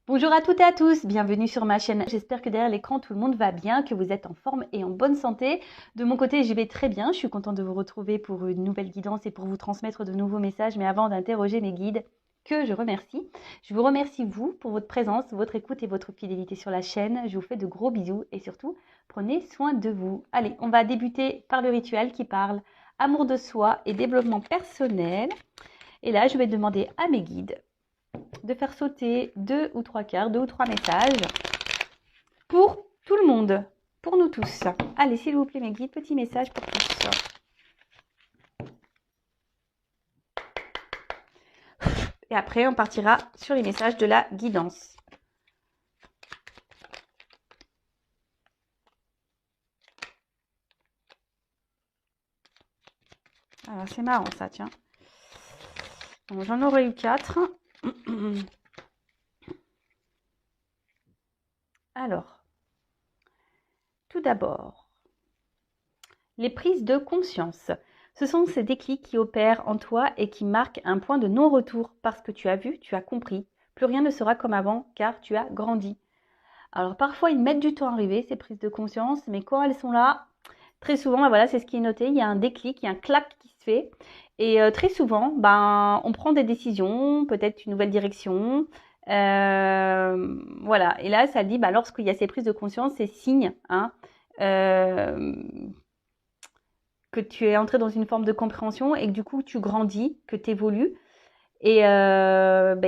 Bonjour à toutes et à tous, bienvenue sur ma chaîne. J'espère que derrière l'écran tout le monde va bien, que vous êtes en forme et en bonne santé. De mon côté, je vais très bien. Je suis contente de vous retrouver pour une nouvelle guidance et pour vous transmettre de nouveaux messages. Mais avant d'interroger mes guides, que je remercie, je vous remercie vous pour votre présence, votre écoute et votre fidélité sur la chaîne. Je vous fais de gros bisous et surtout, prenez soin de vous. Allez, on va débuter par le rituel qui parle amour de soi et développement personnel. Et là, je vais demander à mes guides de faire sauter 2 ou 3 messages pour tout le monde, pour nous tous. Allez, s'il vous plaît, mes guides, petit message pour tous. Et après, on partira sur les messages de la guidance. Alors, c'est marrant ça, tiens. J'en aurais eu 4. Alors, tout d'abord, les prises de conscience. Ce sont ces déclics qui opèrent en toi et qui marquent un point de non-retour parce que tu as vu, tu as compris. Plus rien ne sera comme avant car tu as grandi. Alors parfois, ils mettent du temps à arriver, ces prises de conscience, mais quand elles sont là, très souvent, voilà, c'est ce qui est noté, il y a un déclic, il y a un clac qui se fait. Et très souvent, on prend des décisions, peut-être une nouvelle direction. Voilà, et là, ça dit, lorsqu'il y a ces prises de conscience, c'est signe que tu es entré dans une forme de compréhension et que du coup, tu grandis, que tu évolues. Et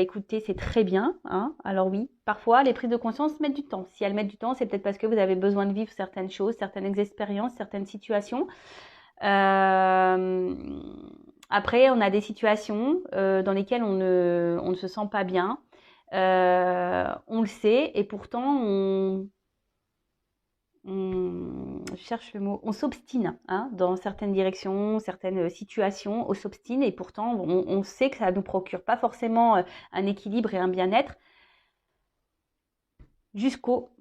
écoutez, c'est très bien. Alors oui, parfois, les prises de conscience mettent du temps. Si elles mettent du temps, c'est peut-être parce que vous avez besoin de vivre certaines choses, certaines expériences, certaines situations. Après, on a des situations dans lesquelles on ne se sent pas bien. On le sait et pourtant, je cherche le mot, on s'obstine dans certaines directions, certaines situations, on s'obstine et pourtant on sait que ça ne nous procure pas forcément un équilibre et un bien-être jusqu'au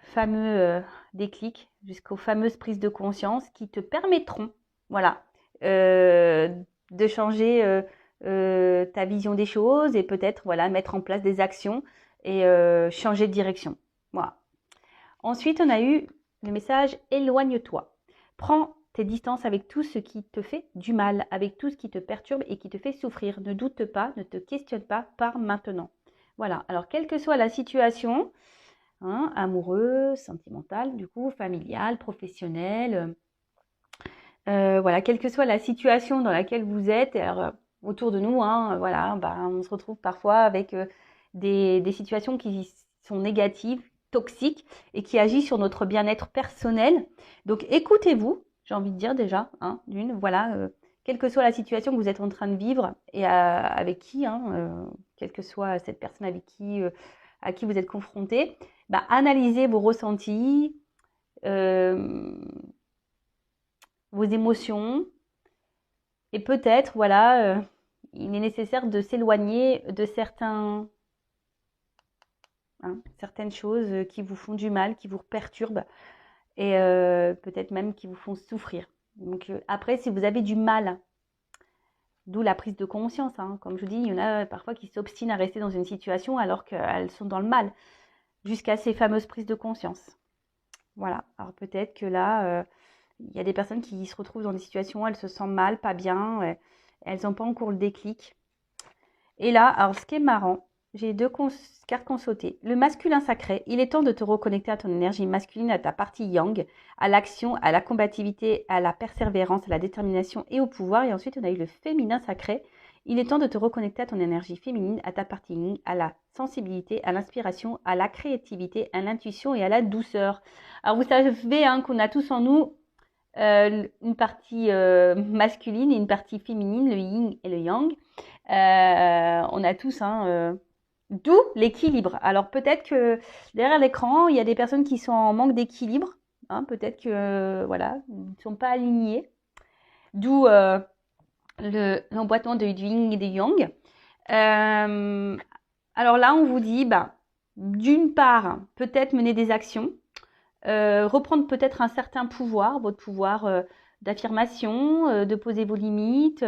fameux déclic, jusqu'aux fameuses prises de conscience qui te permettront, voilà, de changer ta vision des choses et peut-être voilà mettre en place des actions et changer de direction. Voilà. Ensuite, on a eu le message « Éloigne-toi ». Prends tes distances avec tout ce qui te fait du mal, avec tout ce qui te perturbe et qui te fait souffrir. Ne doute pas, ne te questionne pas, pars maintenant. Voilà, alors quelle que soit la situation, amoureuse, sentimentale, du coup, familiale, professionnelle, voilà, quelle que soit la situation dans laquelle vous êtes, alors, autour de nous, voilà, on se retrouve parfois avec des situations qui sont négatives, toxiques et qui agissent sur notre bien-être personnel. Donc écoutez-vous, j'ai envie de dire déjà, voilà, quelle que soit la situation que vous êtes en train de vivre et avec qui, quelle que soit cette personne avec qui, à qui vous êtes confronté, analysez vos ressentis, vos émotions et peut-être, voilà, il est nécessaire de s'éloigner de certaines choses qui vous font du mal, qui vous perturbent et peut-être même qui vous font souffrir. Donc après, si vous avez du mal, d'où la prise de conscience, comme je vous dis, il y en a parfois qui s'obstinent à rester dans une situation alors qu'elles sont dans le mal, jusqu'à ces fameuses prises de conscience. Voilà, alors peut-être que là, il y a des personnes qui se retrouvent dans des situations où elles se sentent mal, pas bien, elles n'ont pas encore le déclic. Et là, alors ce qui est marrant, j'ai 2 cartes qu'on sauté. Le masculin sacré, il est temps de te reconnecter à ton énergie masculine, à ta partie yang, à l'action, à la combativité, à la persévérance, à la détermination et au pouvoir. Et ensuite, on a eu le féminin sacré. Il est temps de te reconnecter à ton énergie féminine, à ta partie yin, à la sensibilité, à l'inspiration, à la créativité, à l'intuition et à la douceur. Alors vous savez qu'on a tous en nous une partie masculine et une partie féminine, le yin et le yang. On a tous, d'où l'équilibre. Alors peut-être que derrière l'écran, il y a des personnes qui sont en manque d'équilibre. Peut-être que voilà, ils ne sont pas alignés. D'où l'emboîtement du yin et du yang. Alors là, on vous dit, d'une part, peut-être mener des actions, reprendre peut-être un certain pouvoir, votre pouvoir d'affirmation, de poser vos limites,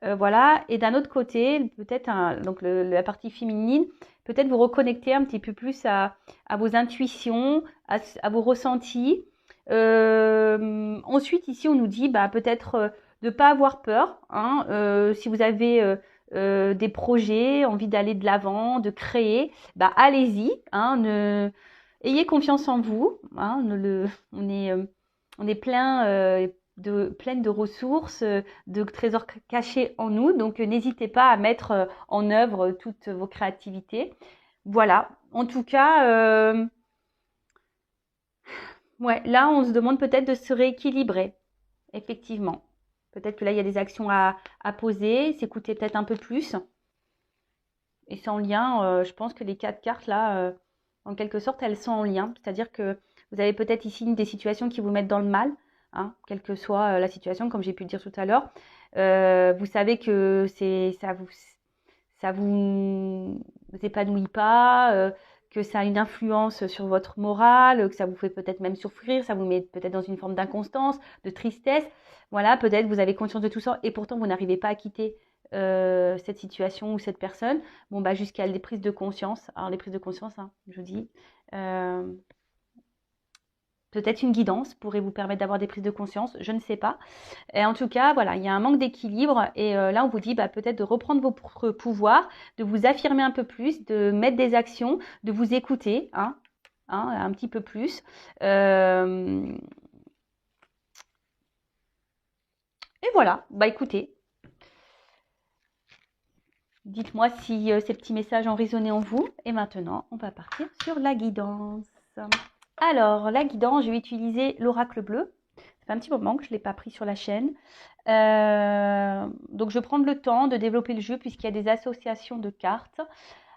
Voilà. Et d'un autre côté, peut-être donc la partie féminine, peut-être vous reconnecter un petit peu plus à vos intuitions, à vos ressentis. Ensuite, ici, on nous dit peut-être de ne pas avoir peur. Hein, si vous avez des projets, envie d'aller de l'avant, de créer, allez-y. Hein, ayez confiance en vous. Hein, on est pleine de ressources, de trésors cachés en nous. Donc, n'hésitez pas à mettre en œuvre toutes vos créativités. Voilà. En tout cas, ouais, là, on se demande peut-être de se rééquilibrer. Effectivement. Peut-être que là, il y a des actions à poser, s'écouter peut-être un peu plus. Et c'est en lien, je pense que les 4 cartes, là, en quelque sorte, elles sont en lien. C'est-à-dire que vous avez peut-être ici des situations qui vous mettent dans le mal, hein, quelle que soit la situation, comme j'ai pu le dire tout à l'heure. Vous savez que ça vous épanouit pas, que ça a une influence sur votre morale, que ça vous fait peut-être même souffrir, ça vous met peut-être dans une forme d'inconstance, de tristesse. Voilà, peut-être vous avez conscience de tout ça et pourtant vous n'arrivez pas à quitter cette situation ou cette personne. Bon, jusqu'à des prises de conscience. Alors, les prises de conscience, hein, je vous dis, euh, peut-être une guidance pourrait vous permettre d'avoir des prises de conscience, je ne sais pas. Et en tout cas, voilà, il y a un manque d'équilibre et là, on vous dit peut-être de reprendre vos pouvoirs, de vous affirmer un peu plus, de mettre des actions, de vous écouter, un petit peu plus. Et voilà, écoutez, dites-moi si ces petits messages ont résonné en vous. Et maintenant, on va partir sur la guidance. Alors, la guidance, je vais utiliser l'oracle bleu. Ça fait un petit moment que je ne l'ai pas pris sur la chaîne. Donc, je vais prendre le temps de développer le jeu puisqu'il y a des associations de cartes.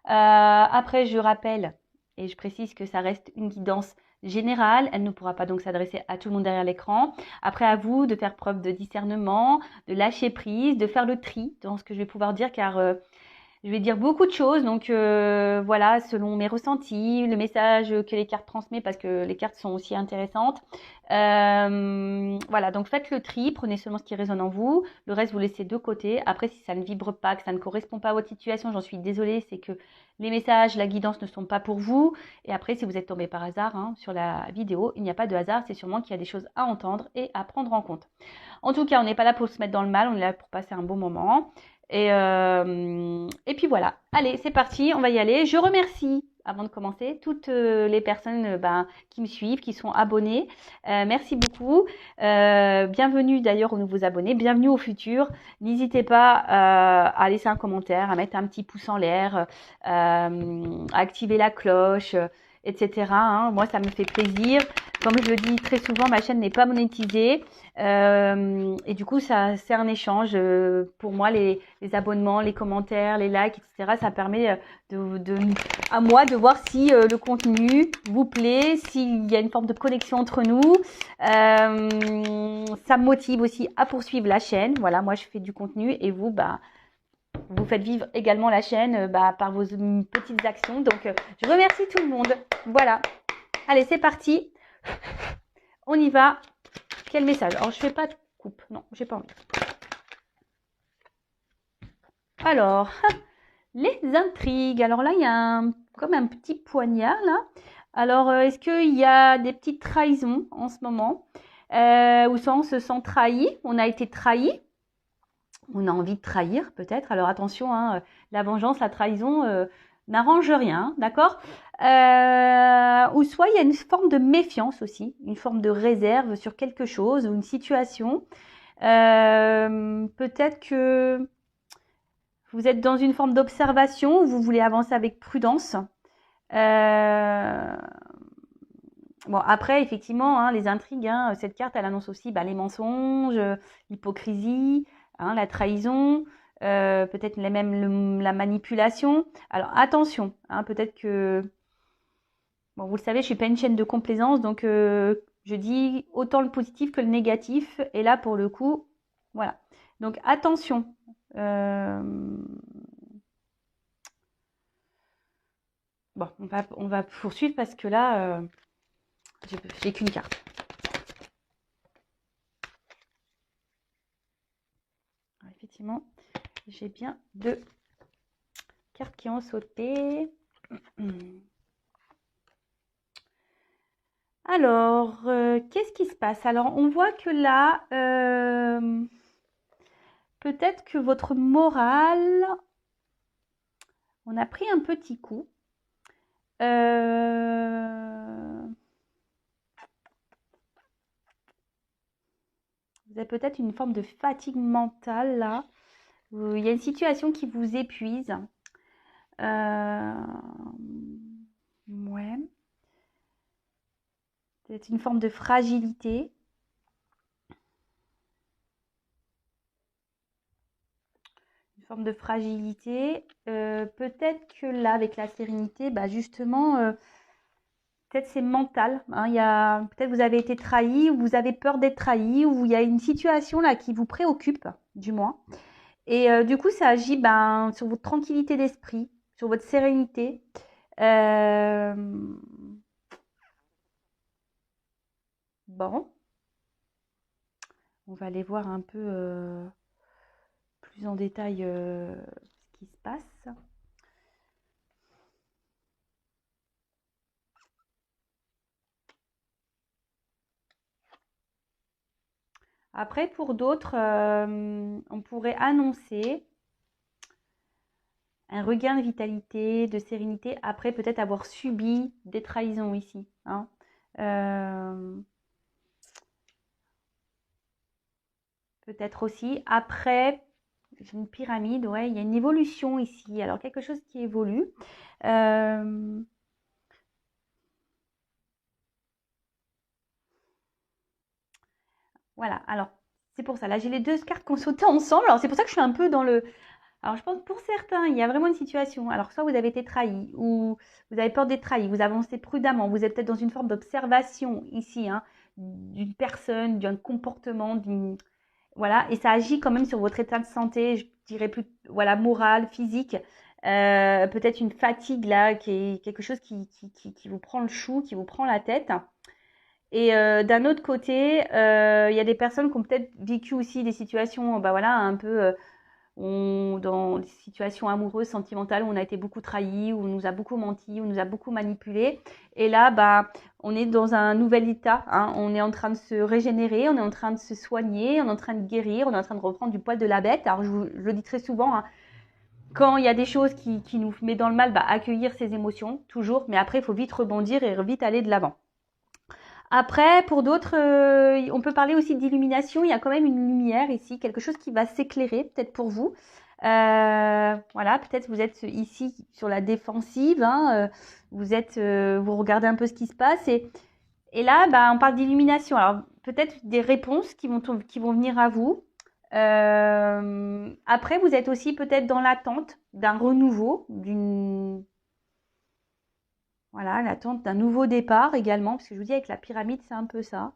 Après, je rappelle et je précise que ça reste une guidance générale. Elle ne pourra pas donc s'adresser à tout le monde derrière l'écran. Après, à vous de faire preuve de discernement, de lâcher prise, de faire le tri dans ce que je vais pouvoir dire car je vais dire beaucoup de choses, donc voilà, selon mes ressentis, le message que les cartes transmettent, parce que les cartes sont aussi intéressantes. Voilà, donc faites le tri, prenez seulement ce qui résonne en vous, le reste vous laissez de côté. Après, si ça ne vibre pas, que ça ne correspond pas à votre situation, j'en suis désolée, c'est que les messages, la guidance ne sont pas pour vous. Et après, si vous êtes tombé par hasard sur la vidéo, il n'y a pas de hasard, c'est sûrement qu'il y a des choses à entendre et à prendre en compte. En tout cas, on n'est pas là pour se mettre dans le mal, on est là pour passer un bon moment. Et puis voilà, allez, c'est parti, on va y aller. Je remercie, avant de commencer, toutes les personnes qui me suivent, qui sont abonnées. Merci beaucoup. Bienvenue d'ailleurs aux nouveaux abonnés, bienvenue au futur. N'hésitez pas à laisser un commentaire, à mettre un petit pouce en l'air, à activer la cloche, etc. Moi, ça me fait plaisir. Comme je le dis très souvent, ma chaîne n'est pas monétisée. Et du coup, ça c'est un échange. Pour moi, les abonnements, les commentaires, les likes, etc. Ça permet à moi de voir si le contenu vous plaît, s'il y a une forme de connexion entre nous. Ça me motive aussi à poursuivre la chaîne. Voilà, moi je fais du contenu et vous, vous faites vivre également la chaîne par vos petites actions. Donc, je remercie tout le monde. Voilà. Allez, c'est parti. On y va. Quel message? Alors, je fais pas de coupe. Non, j'ai pas envie. Alors, les intrigues. Alors là, il y a comme un petit poignard là. Alors, est-ce qu'il y a des petites trahisons en ce moment où ça, on se sent trahi? On a été trahi. On a envie de trahir peut-être. Alors attention, la vengeance, la trahison n'arrange rien, d'accord? Ou soit il y a une forme de méfiance aussi, une forme de réserve sur quelque chose ou une situation. Peut-être que vous êtes dans une forme d'observation où vous voulez avancer avec prudence. Bon, après, effectivement, les intrigues, cette carte, elle annonce aussi les mensonges, l'hypocrisie, la trahison, peut-être même la manipulation. Alors, attention, peut-être que... Bon, vous le savez, je suis pas une chaîne de complaisance, donc je dis autant le positif que le négatif. Et là, pour le coup, voilà. Donc, attention. Bon, on va poursuivre parce que là, j'ai qu'une carte. Alors, effectivement, J'ai bien 2 cartes qui ont sauté. Alors, qu'est-ce qui se passe? Alors, on voit que là, peut-être que votre morale, on a pris un petit coup. Vous avez peut-être une forme de fatigue mentale là. Il y a une situation qui vous épuise. Ouais. Peut-être une forme de fragilité. Une forme de fragilité. Peut-être que là, avec la sérénité, bah justement, peut-être c'est mental. Hein, peut-être vous avez été trahi, ou vous avez peur d'être trahi, ou il y a une situation là qui vous préoccupe, du moins. Et du coup, ça agit sur votre tranquillité d'esprit, sur votre sérénité. Bon, on va aller voir un peu plus en détail ce qui se passe. Après, pour d'autres, on pourrait annoncer un regain de vitalité, de sérénité, après peut-être avoir subi des trahisons ici. Hein. Peut-être aussi. Après, j'ai une pyramide, ouais, il y a une évolution ici. Alors, quelque chose qui évolue. Voilà, alors, c'est pour ça. Là, j'ai les 2 cartes qui ont sauté ensemble. Alors, c'est pour ça que je suis un peu dans le... Alors, je pense pour certains, il y a vraiment une situation. Alors, soit vous avez été trahi, ou vous avez peur d'être trahi, vous avancez prudemment, vous êtes peut-être dans une forme d'observation ici, hein, d'une personne, d'un comportement, d'une... Voilà, et ça agit quand même sur votre état de santé, je dirais plus, voilà, moral, physique. Peut-être une fatigue là, qui est quelque chose qui vous prend le chou, qui vous prend la tête. Et d'un autre côté, il y a des personnes qui ont peut-être vécu aussi des situations, bah voilà, un peu dans des situations amoureuses, sentimentales, où on a été beaucoup trahi, où on nous a beaucoup menti, où on nous a beaucoup manipulé. Et là, bah, on est dans un nouvel état. Hein. On est en train de se régénérer, on est en train de se soigner, on est en train de guérir, on est en train de reprendre du poil de la bête. Alors, je le dis très souvent, hein, quand il y a des choses qui nous met dans le mal, bah, accueillir ses émotions, toujours. Mais après, il faut vite rebondir et vite aller de l'avant. Après, pour d'autres, on peut parler aussi d'illumination. Il y a quand même une lumière ici, quelque chose qui va s'éclairer, peut-être pour vous. Voilà, peut-être vous êtes ici sur la défensive. Hein, vous regardez un peu ce qui se passe. Et là, bah, on parle d'illumination. Alors, peut-être des réponses qui vont venir à vous. Après, vous êtes aussi peut-être dans l'attente d'un renouveau, voilà, l'attente d'un nouveau départ également, parce que je vous dis avec la pyramide, c'est un peu ça.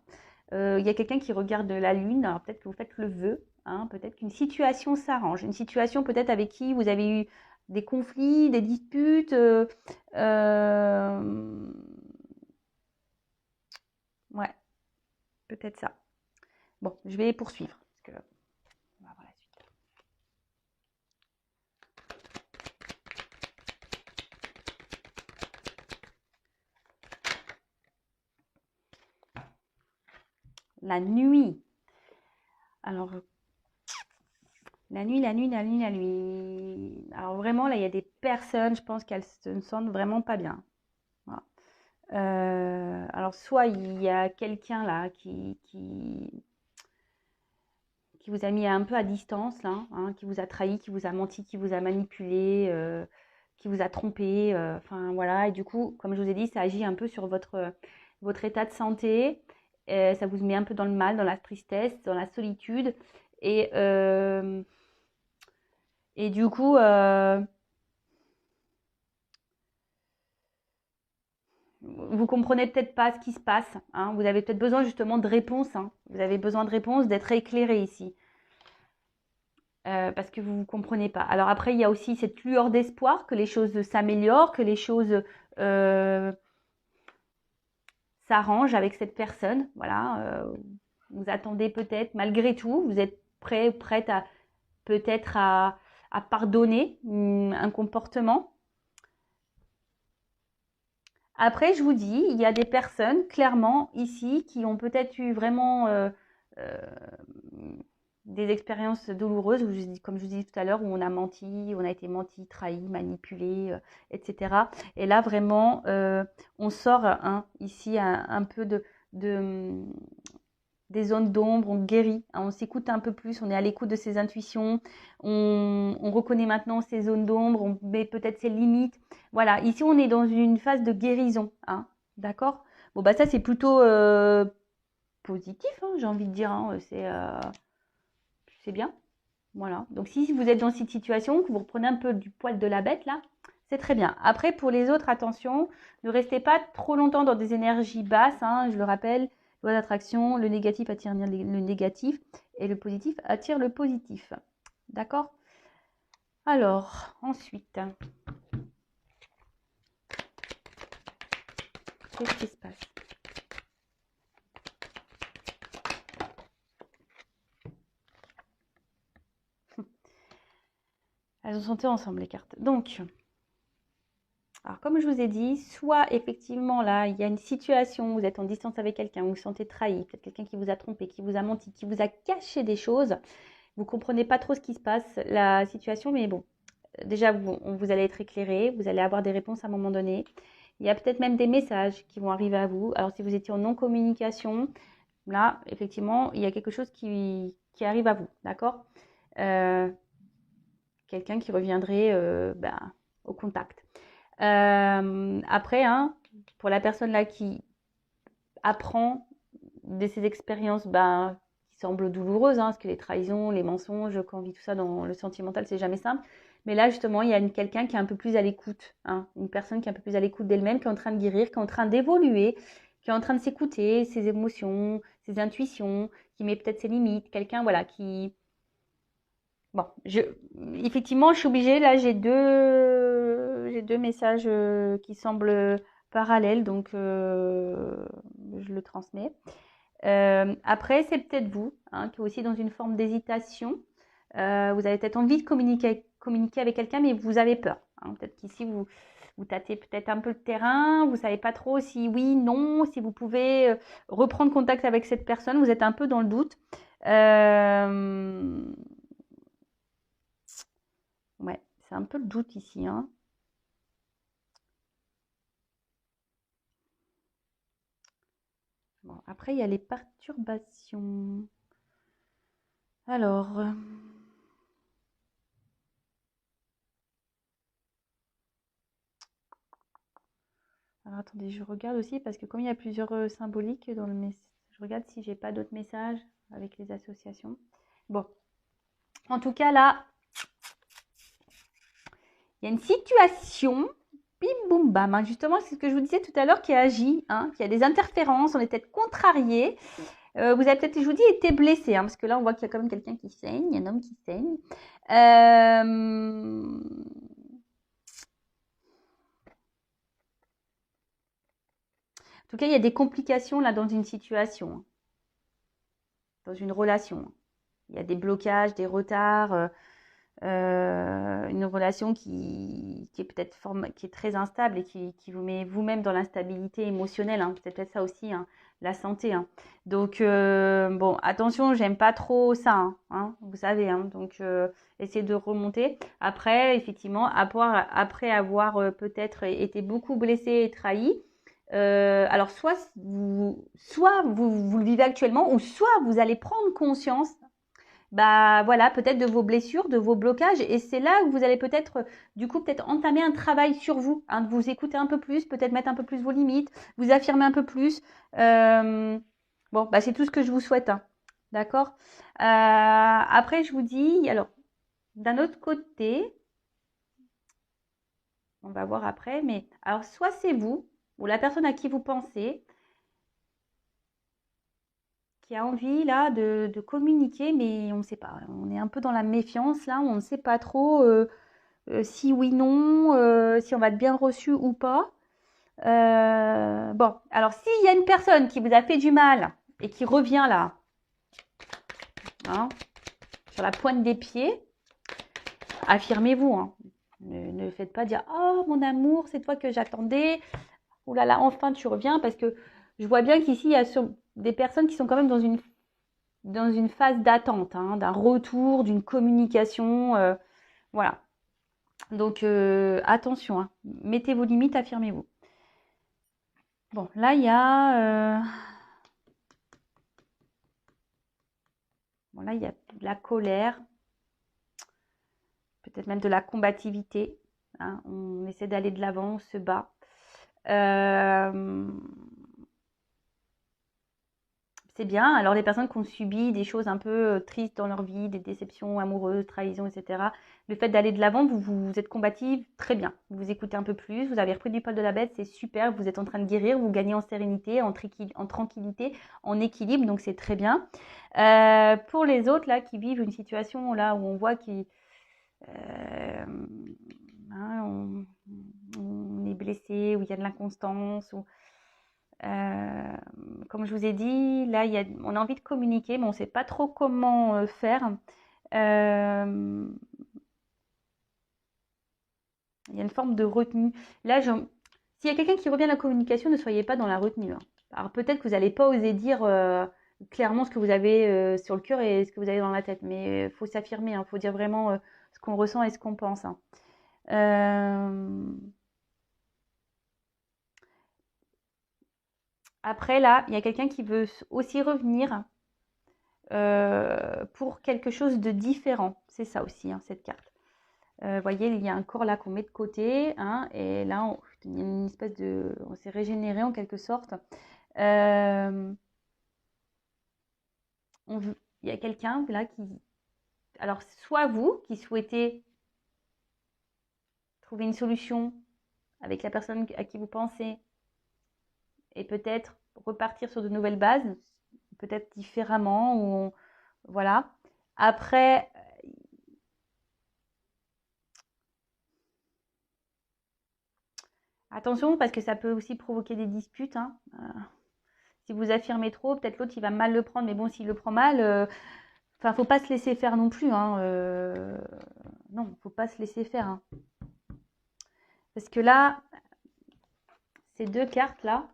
Il y a quelqu'un qui regarde la lune, alors peut-être que vous faites le vœu, hein, peut-être qu'une situation s'arrange, une situation peut-être avec qui vous avez eu des conflits, des disputes. Ouais, peut-être ça. Bon, je vais poursuivre, parce que on va voir la suite. La nuit. Alors, la nuit, la nuit, la nuit, la nuit. Alors vraiment, là, il y a des personnes, je pense qu'elles se sentent vraiment pas bien. Voilà. Alors, soit il y a quelqu'un là qui vous a mis un peu à distance, là, hein, qui vous a trahi, qui vous a menti, qui vous a manipulé, qui vous a trompé. Enfin, voilà. Et du coup, comme je vous ai dit, ça agit un peu sur votre état de santé. Ça vous met un peu dans le mal, dans la tristesse, dans la solitude. Et, euh, et du coup, vous comprenez peut-être pas ce qui se passe. Hein. Vous avez peut-être besoin justement de réponses. Hein. Vous avez besoin de réponses, d'être éclairé ici. Parce que vous ne comprenez pas. Alors après, il y a aussi cette lueur d'espoir que les choses s'améliorent, que les choses euh, s'arrangent avec cette personne. Voilà. Vous attendez peut-être, malgré tout, vous êtes prête à peut-être à à pardonner un comportement. Après, je vous dis, il y a des personnes, clairement, ici, qui ont peut-être eu vraiment des expériences douloureuses, comme je vous disais tout à l'heure, où on a menti, on a été menti, trahi, manipulé, etc. Et là, vraiment, on sort ici un peu des zones d'ombre, on guérit, on s'écoute un peu plus, on est à l'écoute de ses intuitions, on reconnaît maintenant ses zones d'ombre, on met peut-être ses limites. Voilà, ici on est dans une phase de guérison, d'accord? Bon bah ça c'est plutôt positif, j'ai envie de dire, c'est bien. Voilà, donc si vous êtes dans cette situation, que vous reprenez un peu du poil de la bête là, c'est très bien. Après, pour les autres, attention, ne restez pas trop longtemps dans des énergies basses, je le rappelle, loi d'attraction, le négatif attire le négatif et le positif attire le positif. D'accord? Alors, ensuite, qu'est-ce qui se passe? Elles ont santé ensemble les cartes. Donc, alors comme je vous ai dit, soit effectivement là, il y a une situation où vous êtes en distance avec quelqu'un, vous vous sentez trahi, peut-être quelqu'un qui vous a trompé, qui vous a menti, qui vous a caché des choses. Vous ne comprenez pas trop ce qui se passe, la situation, mais bon, déjà, vous allez être éclairé, vous allez avoir des réponses à un moment donné. Il y a peut-être même des messages qui vont arriver à vous. Alors, si vous étiez en non-communication, là, effectivement, il y a quelque chose qui arrive à vous, d'accord? Quelqu'un qui reviendrait au contact. Après, pour la personne là qui apprend de ces expériences qui semblent douloureuses, parce que les trahisons, les mensonges, quand on vit tout ça dans le sentimental, c'est jamais simple. Mais là, justement, il y a quelqu'un qui est un peu plus à l'écoute, une personne qui est un peu plus à l'écoute d'elle-même, qui est en train de guérir, qui est en train d'évoluer, qui est en train de s'écouter, ses émotions, ses intuitions, qui met peut-être ses limites, quelqu'un voilà qui... Bon, effectivement, je suis obligée, là, j'ai deux messages qui semblent parallèles, donc je le transmets. Après, c'est peut-être vous, qui est aussi dans une forme d'hésitation. Vous avez peut-être envie de communiquer avec quelqu'un, mais vous avez peur. Peut-être qu'ici, vous tâtez peut-être un peu le terrain, vous ne savez pas trop si oui, non, si vous pouvez reprendre contact avec cette personne, vous êtes un peu dans le doute. Ouais, c'est un peu le doute ici. Bon, après, il y a les perturbations. Alors... Alors attendez, je regarde aussi parce que comme il y a plusieurs symboliques dans le message, je regarde si j'ai pas d'autres messages avec les associations. Bon, en tout cas là, il y a une situation, bim boum bam, justement c'est ce que je vous disais tout à l'heure qui agit, qui a des interférences, on est peut-être contrarié. Vous avez peut-être, je vous dis, été blessé, parce que là on voit qu'il y a quand même quelqu'un qui saigne, il y a un homme qui saigne. En tout cas, il y a des complications là dans une situation, dans une relation. Il y a des blocages, des retards, une relation qui est peut-être qui est très instable et qui vous met vous-même dans l'instabilité émotionnelle. C'est peut-être ça aussi, la santé. Donc, bon, attention, j'aime pas trop ça, vous savez. Donc, essayez de remonter. Après, effectivement, après avoir peut-être été beaucoup blessé et trahi, alors soit vous le vivez actuellement, ou soit vous allez prendre conscience voilà, peut-être de vos blessures, de vos blocages, et c'est là que vous allez peut-être, du coup, peut-être entamer un travail sur vous, de vous écouter un peu plus, peut-être mettre un peu plus vos limites, vous affirmer un peu plus. Bon, c'est tout ce que je vous souhaite, d'accord? Après, je vous dis, alors, d'un autre côté, on va voir après, mais alors, soit c'est vous, ou la personne à qui vous pensez, qui a envie là de communiquer, mais on ne sait pas. On est un peu dans la méfiance là, on ne sait pas trop si oui, non, si on va être bien reçu ou pas. Bon, alors s'il y a une personne qui vous a fait du mal et qui revient là, sur la pointe des pieds, affirmez-vous, hein. Ne faites pas dire « Oh, mon amour, c'est toi que j'attendais. Oh là là, enfin tu reviens. » Parce que je vois bien qu'ici, il y a des personnes qui sont quand même dans une phase d'attente, hein, d'un retour, d'une communication. Voilà. Donc, attention, hein. Mettez vos limites, affirmez-vous. Bon, là, il y a... bon, là, il y a de la colère. Peut-être même de la combativité, hein. On essaie d'aller de l'avant, on se bat. C'est bien. Alors, les personnes qui ont subi des choses un peu tristes dans leur vie, des déceptions amoureuses, trahisons, etc., le fait d'aller de l'avant, vous êtes combative, très bien. Vous vous écoutez un peu plus, vous avez repris du poil de la bête, c'est super. Vous êtes en train de guérir, vous gagnez en sérénité, en tranquillité, en équilibre, donc c'est très bien. Pour les autres, là, qui vivent une situation là où on voit qu'ils... hein, on est blessé, où il y a de l'inconstance, comme je vous ai dit, là, on a envie de communiquer, mais on ne sait pas trop comment faire. Euh, il y a une forme de retenue. Là, s'il y a quelqu'un qui revient à la communication, ne soyez pas dans la retenue, hein. Alors peut-être que vous n'allez pas oser dire clairement ce que vous avez sur le cœur et ce que vous avez dans la tête, mais il faut s'affirmer, il faut dire vraiment ce qu'on ressent et ce qu'on pense, hein. Après, là, il y a quelqu'un qui veut aussi revenir pour quelque chose de différent. C'est ça aussi, hein, cette carte. Vous voyez, il y a un corps là qu'on met de côté, hein, et là, il y a une espèce de... On s'est régénéré en quelque sorte. Euh, il y a quelqu'un là qui... Alors, soit vous qui souhaitez trouver une solution avec la personne à qui vous pensez et peut-être repartir sur de nouvelles bases, peut-être différemment, ou voilà. Après, attention parce que ça peut aussi provoquer des disputes, hein. Si vous affirmez trop, peut-être l'autre il va mal le prendre, mais bon, s'il le prend mal, enfin, faut pas se laisser faire non plus, hein. Non, faut pas se laisser faire, hein. Parce que là, ces deux cartes là,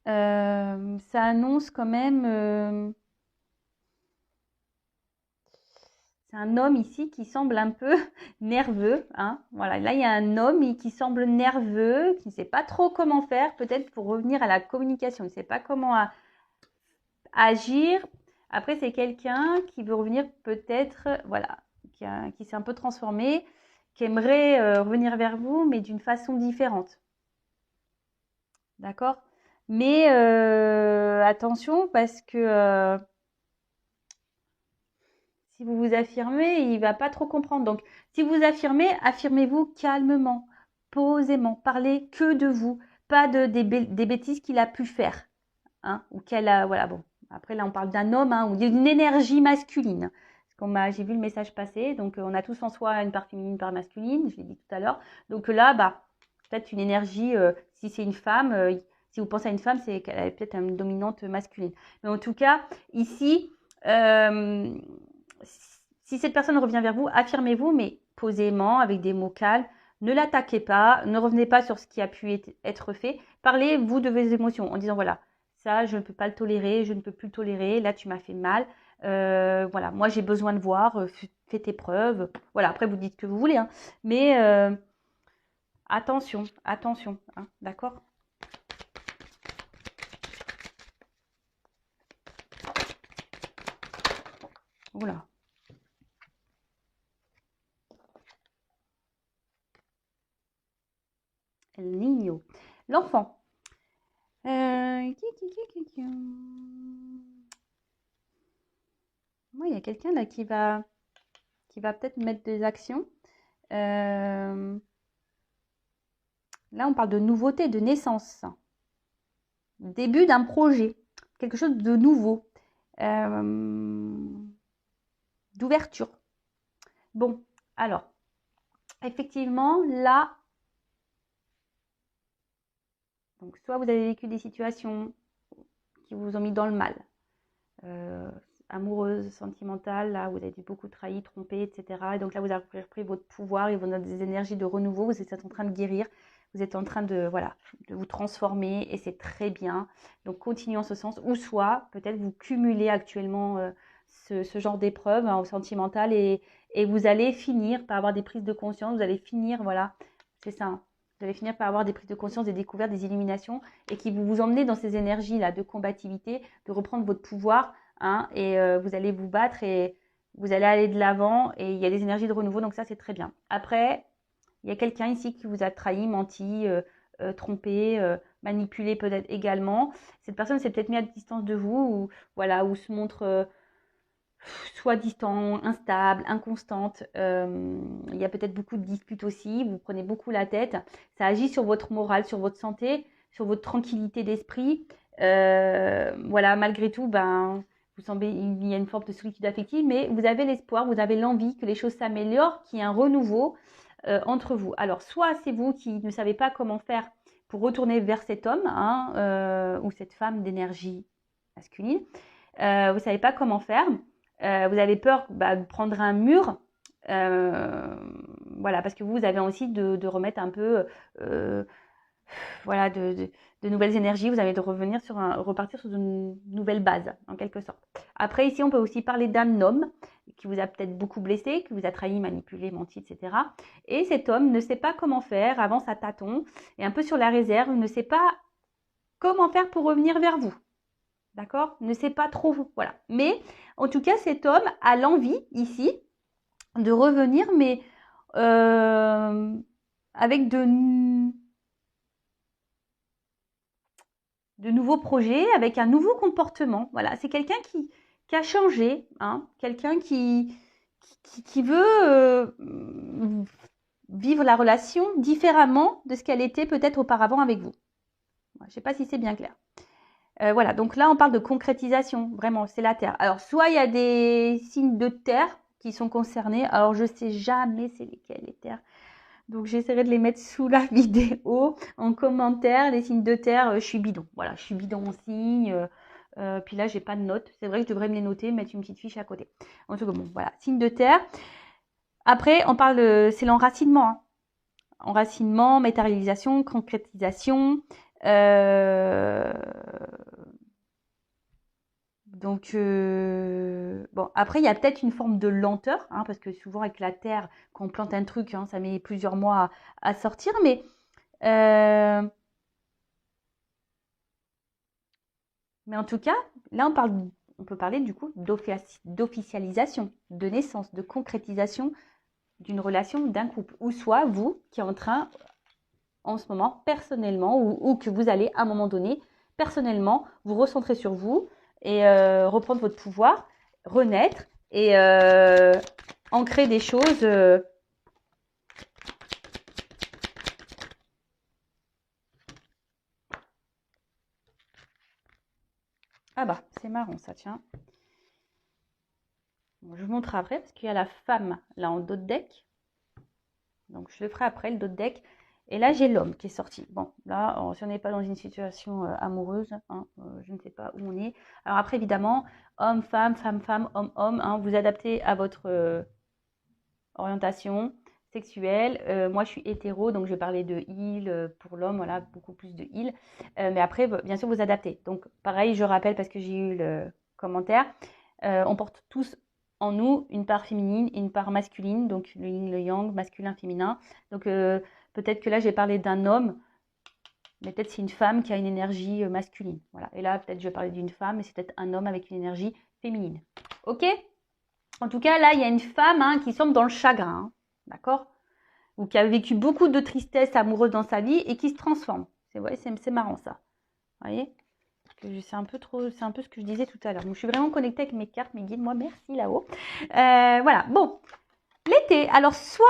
ça annonce quand même. C'est un homme ici qui semble un peu nerveux, hein. Voilà, là il y a un homme qui semble nerveux, qui ne sait pas trop comment faire, peut-être pour revenir à la communication, il ne sait pas comment agir. Après, c'est quelqu'un qui veut revenir peut-être, voilà, qui s'est un peu transformé, qui aimerait revenir vers vous, mais d'une façon différente. D'accord? Mais attention, parce que si vous vous affirmez, il ne va pas trop comprendre. Donc, si vous affirmez, affirmez-vous calmement, posément. Parlez que de vous, pas des bêtises qu'il a pu faire, hein, ou qu'elle a, voilà, bon. Après, là, on parle d'un homme, hein, ou d'une énergie masculine. J'ai vu le message passer, donc on a tous en soi une part féminine, une part masculine, je l'ai dit tout à l'heure. Donc là, bah, peut-être une énergie, si c'est une femme, si vous pensez à une femme, c'est qu'elle a peut-être une dominante masculine. Mais en tout cas, ici, euh, si cette personne revient vers vous, affirmez-vous, mais posément, avec des mots calmes. Ne l'attaquez pas, ne revenez pas sur ce qui a pu être fait. Parlez, vous, de vos émotions en disant, voilà, ça, je ne peux pas le tolérer, je ne peux plus le tolérer, là, tu m'as fait mal. Voilà, moi, j'ai besoin de voir, fais tes preuves. Voilà, après, vous dites ce que vous voulez, hein. Mais attention, attention, hein, d'accord? Voilà. El Niño. L'enfant. Moi, il y a quelqu'un là qui va peut-être mettre des actions. Là, on parle de nouveauté, de naissance. Début d'un projet. Quelque chose de nouveau. D'ouverture. Bon, alors, effectivement, là, donc soit vous avez vécu des situations qui vous ont mis dans le mal. amoureuse, sentimentale, là, vous avez été beaucoup trahi, trompé, etc. Et donc là, vous avez repris votre pouvoir et vous avez des énergies de renouveau, vous êtes en train de guérir, vous êtes en train de, voilà, de vous transformer et c'est très bien. Donc, continuez en ce sens. Ou soit, peut-être vous cumulez actuellement ce genre d'épreuve hein, sentimentale et vous allez finir par avoir des prises de conscience, vous allez finir, voilà, c'est ça, hein. Vous allez finir par avoir des prises de conscience, des découvertes, des illuminations et qui vous emmener dans ces énergies-là de combativité, de reprendre votre pouvoir hein, et vous allez vous battre et vous allez aller de l'avant et il y a des énergies de renouveau, donc ça c'est très bien. Après, il y a quelqu'un ici qui vous a trahi, menti, trompé, manipulé peut-être également. Cette personne s'est peut-être mise à distance de vous ou, voilà, ou se montre soit distant, instable, inconstante. Il y a peut-être beaucoup de disputes aussi, vous prenez beaucoup la tête. Ça agit sur votre morale, sur votre santé, sur votre tranquillité d'esprit. Voilà, malgré tout, ben, vous semblez, il y a une forme de solitude affective, mais vous avez l'espoir, vous avez l'envie que les choses s'améliorent, qu'il y ait un renouveau entre vous. Alors, soit c'est vous qui ne savez pas comment faire pour retourner vers cet homme hein, ou cette femme d'énergie masculine. Vous ne savez pas comment faire. Vous avez peur de prendre un mur. Voilà, parce que vous avez aussi de remettre un peu voilà, de nouvelles énergies. Vous avez de repartir sur une nouvelle base, en quelque sorte. Après, ici, on peut aussi parler d'un homme qui vous a peut-être beaucoup blessé, qui vous a trahi, manipulé, menti, etc. Et cet homme ne sait pas comment faire, avance à tâtons, est un peu sur la réserve, ne sait pas comment faire pour revenir vers vous. D'accord? Ne sait pas trop, voilà. Mais, en tout cas, cet homme a l'envie, ici, de revenir, mais avec de nouveaux projets, avec un nouveau comportement. Voilà, c'est quelqu'un qui a changé, hein, quelqu'un qui veut vivre la relation différemment de ce qu'elle était peut-être auparavant avec vous. Je ne sais pas si c'est bien clair. Voilà, donc là, on parle de concrétisation, vraiment, c'est la Terre. Alors, soit il y a des signes de Terre qui sont concernés, alors je ne sais jamais c'est lesquels les terres. Donc, j'essaierai de les mettre sous la vidéo, en commentaire, les signes de Terre, je suis bidon. Voilà, je suis bidon en signe. Puis là, j'ai pas de notes. C'est vrai que je devrais me les noter, mettre une petite fiche à côté. En tout cas, bon, voilà, signe de Terre. Après, on parle, c'est l'enracinement. Hein. Enracinement, matérialisation, concrétisation. Donc, bon, après, il y a peut-être une forme de lenteur, hein, parce que souvent avec la terre, quand on plante un truc, hein, ça met plusieurs mois à sortir, mais en tout cas, là, on peut parler du coup d'officialisation, de naissance, de concrétisation d'une relation, d'un couple, ou soit vous qui êtes en train, en ce moment, personnellement, ou que vous allez à un moment donné, personnellement, vous recentrer sur vous et reprendre votre pouvoir, renaître et ancrer des choses. Ah bah, c'est marrant ça, tiens. Bon, je vous montre après parce qu'il y a la femme là en dos de deck. Donc je le ferai après, le dos de deck. Et là, j'ai l'homme qui est sorti. Bon, là, si on n'est pas dans une situation amoureuse, hein, je ne sais pas où on est. Alors après, évidemment, homme, femme, femme, femme, homme, homme, hein, vous adaptez à votre orientation sexuelle. Moi, je suis hétéro, donc je vais parler de il pour l'homme, voilà, beaucoup plus de il. Mais après, bien sûr, vous adaptez. Donc, pareil, je rappelle parce que j'ai eu le commentaire, on porte tous en nous une part féminine et une part masculine, donc le yin, le yang, masculin, féminin. Donc, peut-être que là, j'ai parlé d'un homme, mais peut-être c'est une femme qui a une énergie masculine. Voilà. Et là, peut-être je vais parler d'une femme, mais c'est peut-être un homme avec une énergie féminine. Ok? En tout cas, là, il y a une femme hein, qui semble dans le chagrin, hein, d'accord? Ou qui a vécu beaucoup de tristesse amoureuse dans sa vie et qui se transforme. C'est marrant ça. Vous voyez? C'est un peu ce que je disais tout à l'heure. Donc, je suis vraiment connectée avec mes cartes, mes guides. Moi, merci là-haut. Voilà. Bon, l'été. Alors, soit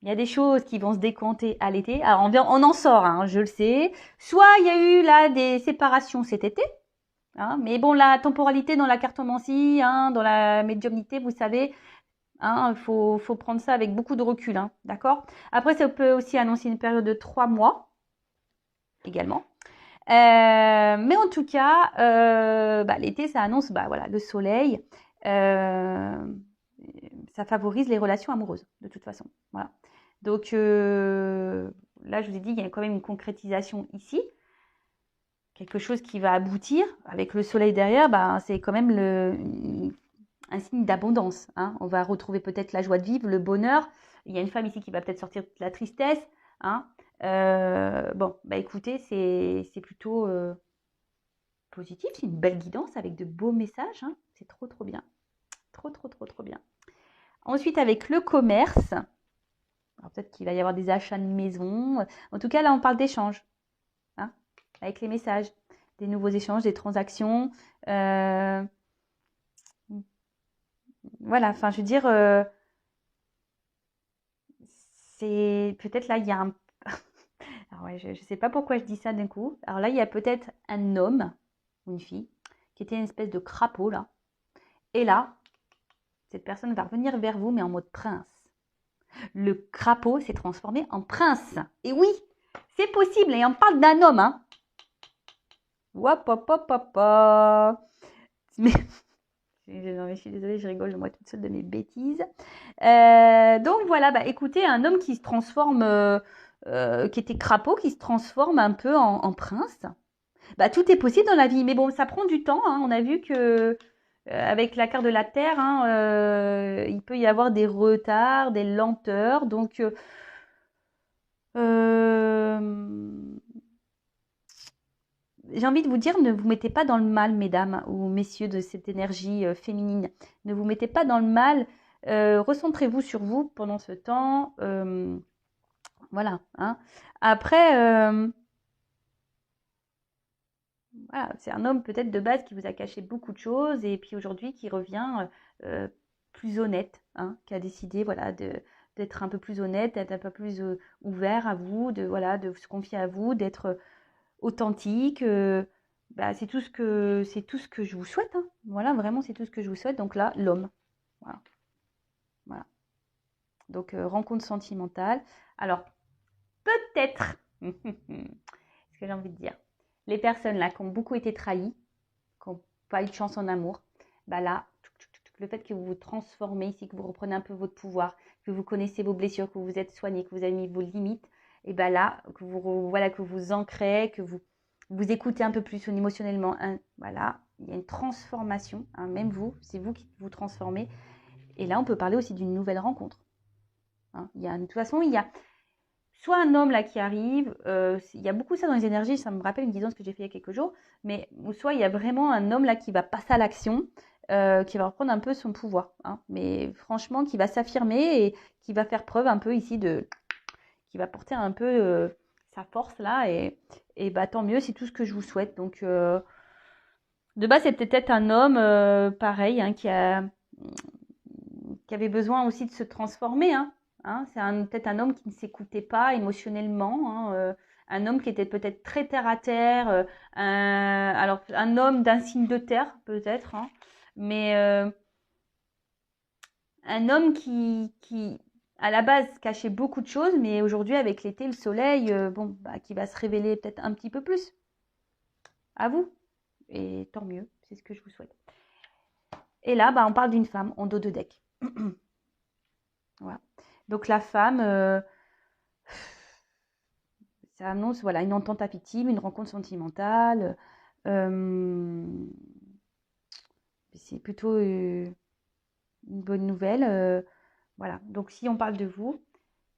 il y a des choses qui vont se décompter à l'été. Alors, on en sort, hein, je le sais. Soit il y a eu là des séparations cet été. Hein, mais bon, la temporalité dans la cartomancie, hein, dans la médiumnité, vous savez, hein, faut prendre ça avec beaucoup de recul. Hein, d'accord? Après, ça peut aussi annoncer une période de 3 mois également. Mais en tout cas, l'été, ça annonce voilà, le soleil. Ça favorise les relations amoureuses, de toute façon. Voilà. Donc là, je vous ai dit, il y a quand même une concrétisation ici. Quelque chose qui va aboutir. Avec le soleil derrière, c'est quand même un signe d'abondance. Hein. On va retrouver peut-être la joie de vivre, le bonheur. Il y a une femme ici qui va peut-être sortir de la tristesse. Hein. Écoutez, c'est plutôt positif. C'est une belle guidance avec de beaux messages. Hein. C'est trop, trop bien. Trop, trop, trop, trop bien. Ensuite, avec le commerce, alors peut-être qu'il va y avoir des achats de maison. En tout cas, là, on parle d'échanges. Hein, avec les messages. Des nouveaux échanges, des transactions. Voilà, enfin, je veux dire, c'est peut-être là, il y a un... Alors ouais, je ne sais pas pourquoi je dis ça d'un coup. Alors là, il y a peut-être un homme ou une fille qui était une espèce de crapaud, là. Et là, cette personne va revenir vers vous, mais en mode prince. Le crapaud s'est transformé en prince. Et oui, c'est possible. Et on parle d'un homme, hein. Wop, hop, hop, hop, hop. Mais... Non, mais je suis désolée, je rigole moi toute seule de mes bêtises. Donc voilà, écoutez, un homme qui se transforme, qui était crapaud, qui se transforme un peu en prince. Tout est possible dans la vie, mais bon, ça prend du temps. Hein. On a vu que avec la carte de la Terre, hein, il peut y avoir des retards, des lenteurs. Donc, j'ai envie de vous dire, ne vous mettez pas dans le mal, mesdames ou messieurs de cette énergie féminine. Ne vous mettez pas dans le mal. Recentrez-vous sur vous pendant ce temps. Voilà. Hein. Après, voilà, c'est un homme peut-être de base qui vous a caché beaucoup de choses et puis aujourd'hui qui revient plus honnête, hein, qui a décidé voilà, d'être un peu plus honnête, d'être un peu plus ouvert à vous, de se confier à vous, d'être authentique. C'est tout ce que je vous souhaite. Hein. Voilà, vraiment, c'est tout ce que je vous souhaite. Donc là, l'homme. Voilà. Voilà. Donc, rencontre sentimentale. Alors, peut-être, ce que j'ai envie de dire, les personnes là qui ont beaucoup été trahies, qui n'ont pas eu de chance en amour, là, le fait que vous vous transformez ici, que vous reprenez un peu votre pouvoir, que vous connaissez vos blessures, que vous vous êtes soigné, que vous avez mis vos limites, et là, que vous ancrez, que vous écoutez un peu plus émotionnellement. Hein, voilà, il y a une transformation, hein, même vous, c'est vous qui vous transformez. Et là, on peut parler aussi d'une nouvelle rencontre. Hein, de toute façon, il y a soit un homme là qui arrive, il y a beaucoup ça dans les énergies, ça me rappelle une guidance que j'ai fait il y a quelques jours, mais soit il y a vraiment un homme là qui va passer à l'action, qui va reprendre un peu son pouvoir, hein, mais franchement qui va s'affirmer et qui va faire preuve un peu ici qui va porter un peu sa force là et tant mieux, c'est tout ce que je vous souhaite. Donc de base c'est peut-être un homme pareil hein, qui avait besoin aussi de se transformer, hein. Hein, c'est peut-être un homme qui ne s'écoutait pas émotionnellement, hein, un homme qui était peut-être très terre à terre, alors un homme d'un signe de terre peut-être, hein, mais un homme qui à la base cachait beaucoup de choses, mais aujourd'hui avec l'été, le soleil, qui va se révéler peut-être un petit peu plus. À vous, et tant mieux, c'est ce que je vous souhaite. Et là, on parle d'une femme en dos de deck. Voilà. Donc la femme, ça annonce voilà, une entente affective, une rencontre sentimentale. C'est plutôt une bonne nouvelle. Voilà. Donc si on parle de vous,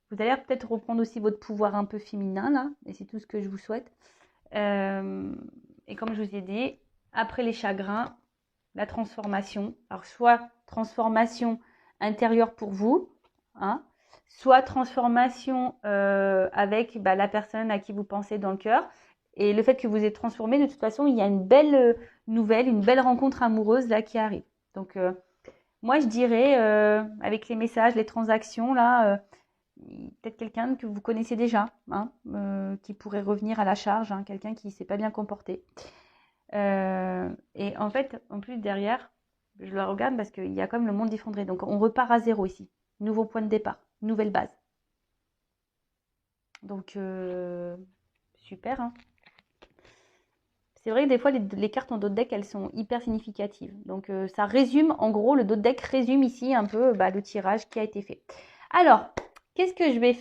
vous allez peut-être reprendre aussi votre pouvoir un peu féminin là, et c'est tout ce que je vous souhaite. Et comme je vous ai dit, après les chagrins, la transformation. Alors soit transformation intérieure pour vous, hein, soit transformation avec la personne à qui vous pensez dans le cœur. Et le fait que vous êtes transformé, de toute façon, il y a une belle nouvelle, une belle rencontre amoureuse là qui arrive. Donc moi je dirais, avec les messages, les transactions là, peut-être quelqu'un que vous connaissez déjà, hein, qui pourrait revenir à la charge, hein, quelqu'un qui ne s'est pas bien comporté. Et en fait, en plus derrière, je le regarde parce qu'il y a comme le monde effondré. Donc on repart à zéro ici. Nouveau point de départ, nouvelle base. Donc super. Hein. C'est vrai que des fois, les cartes en dos de deck, elles sont hyper significatives. Donc, ça résume, en gros, le dos de deck résume ici un peu le tirage qui a été fait. Alors, qu'est-ce que je vais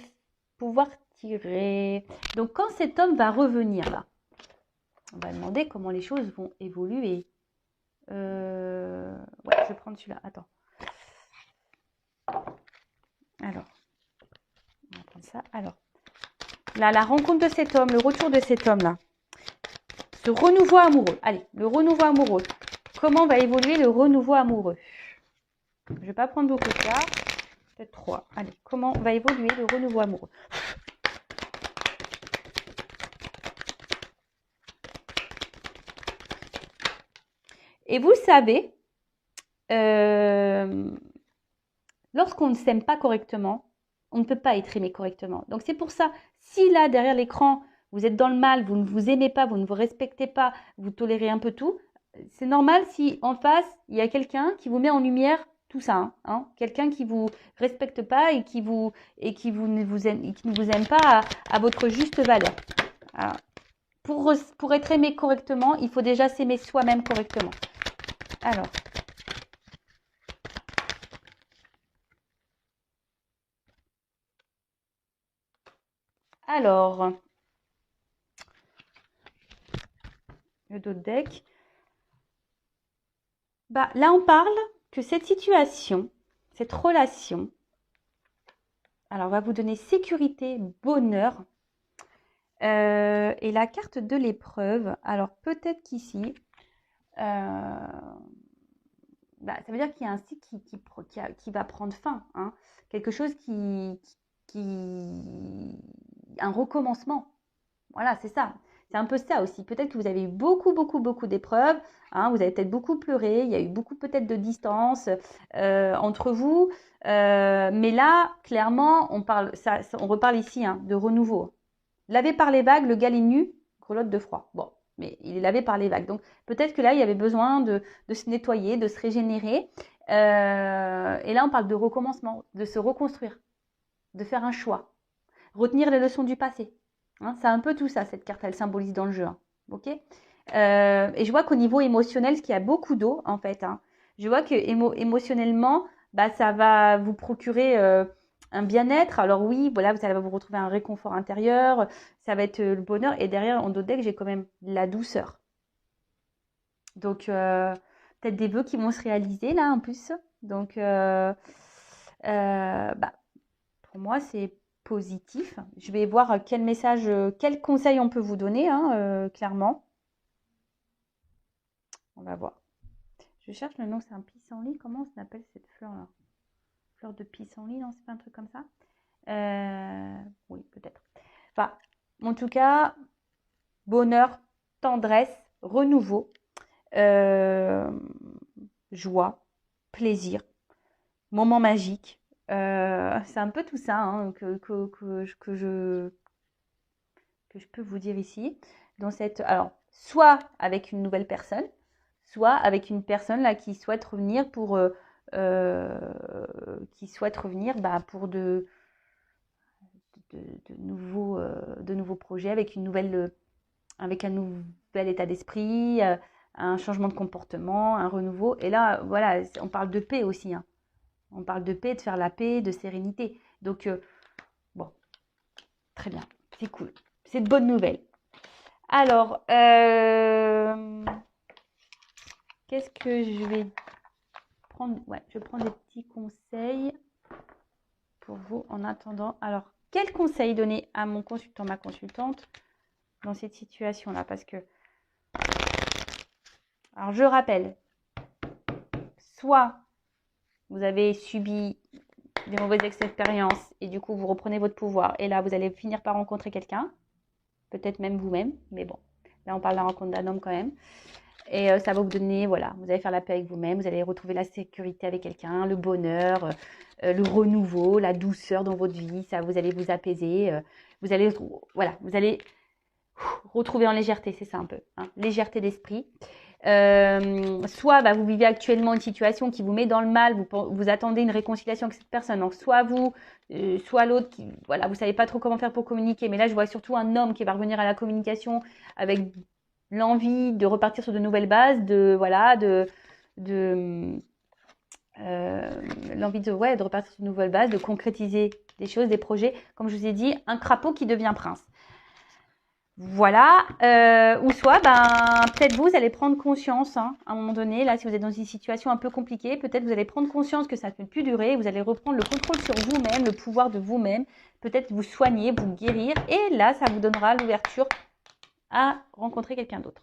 pouvoir tirer? Donc, quand cet homme va revenir, là, on va demander comment les choses vont évoluer. Ouais, je vais prendre celui-là. Attends. Alors, on va prendre ça. Alors, là, la rencontre de cet homme, le retour de cet homme-là. Ce renouveau amoureux. Allez, le renouveau amoureux. Comment va évoluer le renouveau amoureux? Je ne vais pas prendre beaucoup de cartes. Peut-être 3. Allez, comment va évoluer le renouveau amoureux? Et vous savez, lorsqu'on ne s'aime pas correctement, on ne peut pas être aimé correctement. Donc c'est pour ça, si là, derrière l'écran, vous êtes dans le mal, vous ne vous aimez pas, vous ne vous respectez pas, vous tolérez un peu tout, c'est normal si en face, il y a quelqu'un qui vous met en lumière tout ça. Hein, quelqu'un qui ne vous respecte pas et qui ne vous aime pas à votre juste valeur. Alors, pour être aimé correctement, il faut déjà s'aimer soi-même correctement. Alors, le dos de deck. Là, on parle que cette situation, cette relation, alors va vous donner sécurité, bonheur. Et la carte de l'épreuve, alors peut-être qu'ici, ça veut dire qu'il y a un cycle qui va prendre fin. Hein. Quelque chose un recommencement. Voilà, c'est ça. C'est un peu ça aussi. Peut-être que vous avez eu beaucoup, beaucoup, beaucoup d'épreuves. Hein, vous avez peut-être beaucoup pleuré. Il y a eu beaucoup peut-être de distance entre vous. Mais là, clairement, on reparle ici de renouveau. Lavé par les vagues, le gars est nu, grelotte de froid. Bon, mais il est lavé par les vagues. Donc peut-être que là, il y avait besoin de se nettoyer, de se régénérer. Et là, on parle de recommencement, de se reconstruire, de faire un choix, retenir les leçons du passé. Hein, c'est un peu tout ça, cette carte, elle symbolise dans le jeu. Hein, ok et je vois qu'au niveau émotionnel, ce qu'il y a beaucoup d'eau, en fait, hein, je vois que émotionnellement, ça va vous procurer un bien-être. Alors oui, voilà, vous allez vous retrouver un réconfort intérieur, ça va être le bonheur. Et derrière, en dos de deck, j'ai quand même la douceur. Donc, peut-être des vœux qui vont se réaliser, là, en plus. Donc, pour moi, c'est positif. Je vais voir quel message, quel conseil on peut vous donner, hein, clairement. On va voir. Je cherche le nom, c'est un pissenlit. Comment on s'appelle cette fleur-là? Fleur de pissenlit, non? C'est pas un truc comme ça? Oui, peut-être. Enfin, en tout cas, bonheur, tendresse, renouveau, joie, plaisir, moment magique. C'est un peu tout ça hein, que je peux vous dire ici. Alors, soit avec une nouvelle personne, soit avec une personne là qui souhaite revenir pour pour de nouveaux projets avec avec un nouvel état d'esprit, un changement de comportement, un renouveau. Et là, voilà, on parle de paix aussi. Hein. On parle de paix, de faire la paix, de sérénité. Donc, bon, très bien, c'est cool. C'est de bonnes nouvelles. Alors, qu'est-ce que je vais prendre? Ouais, je vais prendre des petits conseils pour vous en attendant. Alors, quel conseil donner à mon consultant, ma consultante dans cette situation-là? Parce que, alors je rappelle, soit vous avez subi des mauvaises expériences et du coup vous reprenez votre pouvoir et là vous allez finir par rencontrer quelqu'un, peut-être même vous-même, mais bon, là on parle de la rencontre d'un homme quand même. Et ça va vous donner, voilà, vous allez faire la paix avec vous-même, vous allez retrouver la sécurité avec quelqu'un, le bonheur, le renouveau, la douceur dans votre vie, ça, vous allez vous apaiser, vous allez retrouver en légèreté, c'est ça un peu, hein, légèreté d'esprit. Soit vous vivez actuellement une situation qui vous met dans le mal, vous attendez une réconciliation avec cette personne, donc soit vous, soit l'autre, voilà, vous savez pas trop comment faire pour communiquer, mais là je vois surtout un homme qui va revenir à la communication avec l'envie de repartir sur de nouvelles bases, l'envie de repartir sur de nouvelles bases, de concrétiser des choses, des projets. Comme je vous ai dit, un crapaud qui devient prince. Voilà, ou soit, peut-être vous allez prendre conscience, à un moment donné, là, si vous êtes dans une situation un peu compliquée, peut-être vous allez prendre conscience que ça ne peut plus durer, vous allez reprendre le contrôle sur vous-même, le pouvoir de vous-même, peut-être vous soigner, vous guérir, et là, ça vous donnera l'ouverture à rencontrer quelqu'un d'autre.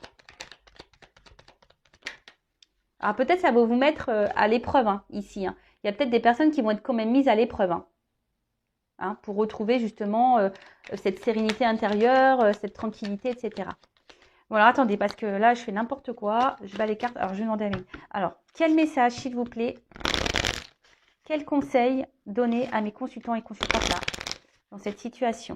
Alors peut-être ça va vous mettre à l'épreuve, ici. Il y a peut-être des personnes qui vont être quand même mises à l'épreuve, pour retrouver justement cette sérénité intérieure, cette tranquillité, etc. Bon, alors attendez, parce que là, je fais n'importe quoi. Je bats les cartes. Alors, je vais demander à Amélie. Alors, quel message, s'il vous plaît, quel conseil donner à mes consultants et consultantes là, dans cette situation?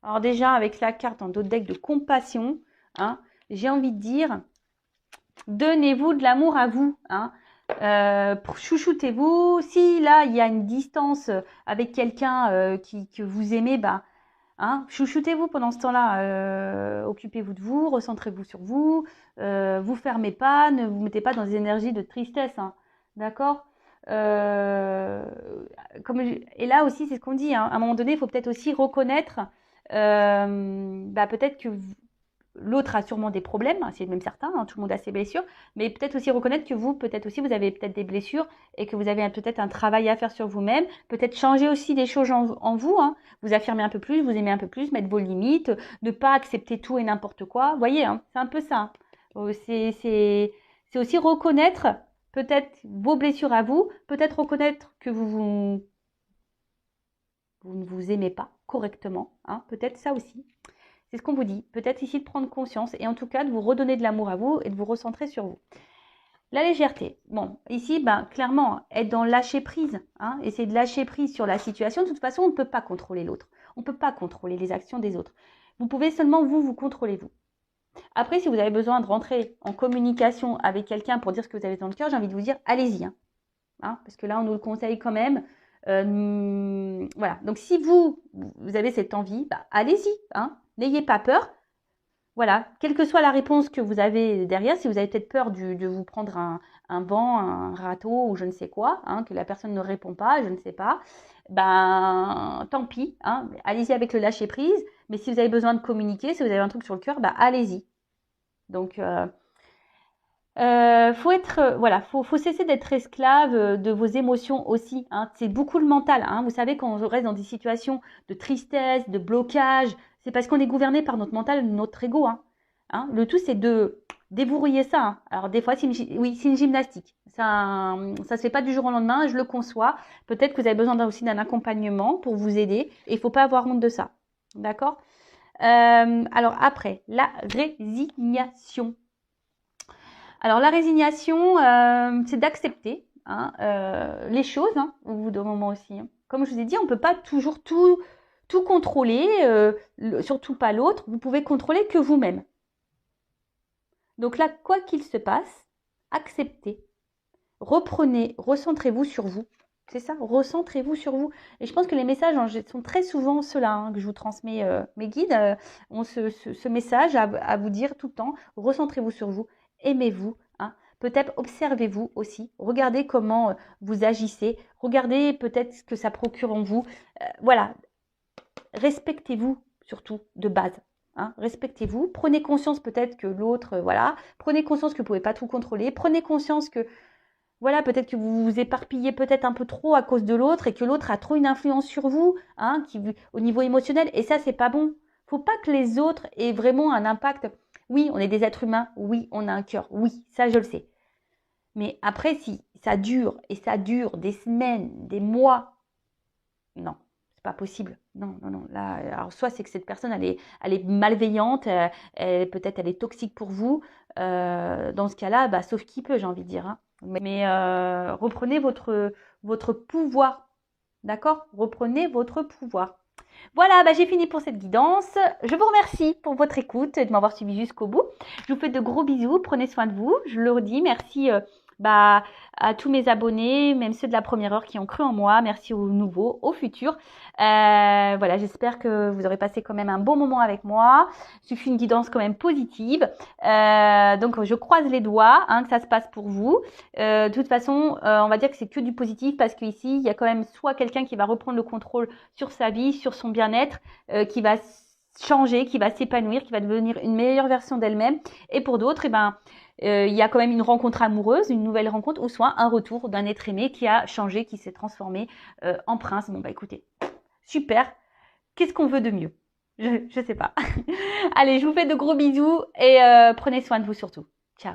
Alors déjà, avec la carte en d'autres decks de compassion, j'ai envie de dire, donnez-vous de l'amour à vous. Chouchoutez-vous. Si là, il y a une distance avec quelqu'un que vous aimez, chouchoutez-vous pendant ce temps-là. Occupez-vous de vous, recentrez-vous sur vous. Vous fermez pas, ne vous mettez pas dans des énergies de tristesse. D'accord? Et là aussi, c'est ce qu'on dit. À un moment donné, il faut peut-être aussi reconnaître peut-être que l'autre a sûrement des problèmes, c'est même certain, tout le monde a ses blessures, mais peut-être aussi reconnaître que vous, peut-être aussi, vous avez peut-être des blessures et que vous avez peut-être un travail à faire sur vous-même, peut-être changer aussi des choses en vous, vous affirmer un peu plus, vous aimer un peu plus, mettre vos limites, ne pas accepter tout et n'importe quoi, vous voyez, c'est un peu ça. C'est aussi reconnaître peut-être vos blessures à vous, peut-être reconnaître que vous ne vous aimez pas correctement, peut-être ça aussi. C'est ce qu'on vous dit. Peut-être ici de prendre conscience et en tout cas de vous redonner de l'amour à vous et de vous recentrer sur vous. La légèreté. Bon, ici, clairement, être dans lâcher prise. Essayer de lâcher prise sur la situation. De toute façon, on ne peut pas contrôler l'autre. On ne peut pas contrôler les actions des autres. Vous pouvez seulement vous contrôler vous. Après, si vous avez besoin de rentrer en communication avec quelqu'un pour dire ce que vous avez dans le cœur, j'ai envie de vous dire, allez-y. Parce que là, on nous le conseille quand même. Voilà. Donc, si vous avez cette envie, allez-y. N'ayez pas peur. Voilà. Quelle que soit la réponse que vous avez derrière, si vous avez peut-être peur de vous prendre un banc, un râteau ou je ne sais quoi, que la personne ne répond pas, je ne sais pas, tant pis. Allez-y avec le lâcher prise. Mais si vous avez besoin de communiquer, si vous avez un truc sur le cœur, allez-y. Donc, faut cesser d'être esclave de vos émotions aussi. C'est beaucoup le mental. Vous savez, quand on reste dans des situations de tristesse, de blocage, c'est parce qu'on est gouverné par notre mental, notre ego. Le tout, c'est de déverrouiller ça. Alors des fois, c'est une gymnastique. Ça se fait pas du jour au lendemain. Je le conçois. Peut-être que vous avez besoin aussi d'un accompagnement pour vous aider. Et il faut pas avoir honte de ça. D'accord? Alors après, la résignation. Alors la résignation, c'est d'accepter les choses au bout d'un moment aussi. Comme je vous ai dit, on ne peut pas toujours tout contrôler, surtout pas l'autre. Vous pouvez contrôler que vous-même. Donc là, quoi qu'il se passe, acceptez. Reprenez, recentrez-vous sur vous. C'est ça, recentrez-vous sur vous. Et je pense que les messages sont très souvent ceux-là que je vous transmets. Mes guides ont ce message à vous dire tout le temps. Recentrez-vous sur vous. Aimez-vous, peut-être observez-vous aussi, regardez comment vous agissez, regardez peut-être ce que ça procure en vous, voilà, respectez-vous surtout de base, respectez-vous, prenez conscience peut-être que l'autre, prenez conscience que vous ne pouvez pas tout contrôler, prenez conscience que, peut-être que vous vous éparpillez peut-être un peu trop à cause de l'autre et que l'autre a trop une influence sur vous, au niveau émotionnel, et ça, c'est pas bon. Faut pas que les autres aient vraiment un impact. Oui, on est des êtres humains. Oui, on a un cœur. Oui, ça, je le sais. Mais après, si ça dure, et ça dure des semaines, des mois, non, c'est pas possible. Non. Là, alors, soit c'est que cette personne, elle est malveillante, peut-être elle est toxique pour vous. Dans ce cas-là, sauf qui peut, j'ai envie de dire. Mais reprenez votre pouvoir. D'accord? Reprenez votre pouvoir. Voilà, j'ai fini pour cette guidance. Je vous remercie pour votre écoute et de m'avoir suivi jusqu'au bout. Je vous fais de gros bisous. Prenez soin de vous. Je le redis, merci à tous mes abonnés, même ceux de la première heure qui ont cru en moi. Merci aux nouveaux, aux futurs. Voilà, j'espère que vous aurez passé quand même un bon moment avec moi. Je suis une guidance quand même positive. Donc, je croise les doigts que ça se passe pour vous. De toute façon, on va dire que c'est que du positif parce qu'ici, il y a quand même soit quelqu'un qui va reprendre le contrôle sur sa vie, sur son bien-être, qui va changer, qui va s'épanouir, qui va devenir une meilleure version d'elle-même. Et pour d'autres, il y a quand même une rencontre amoureuse, une nouvelle rencontre, ou soit un retour d'un être aimé qui a changé, qui s'est transformé en prince. Bon, écoutez, super. Qu'est-ce qu'on veut de mieux? Je sais pas. Allez, je vous fais de gros bisous et prenez soin de vous surtout. Ciao.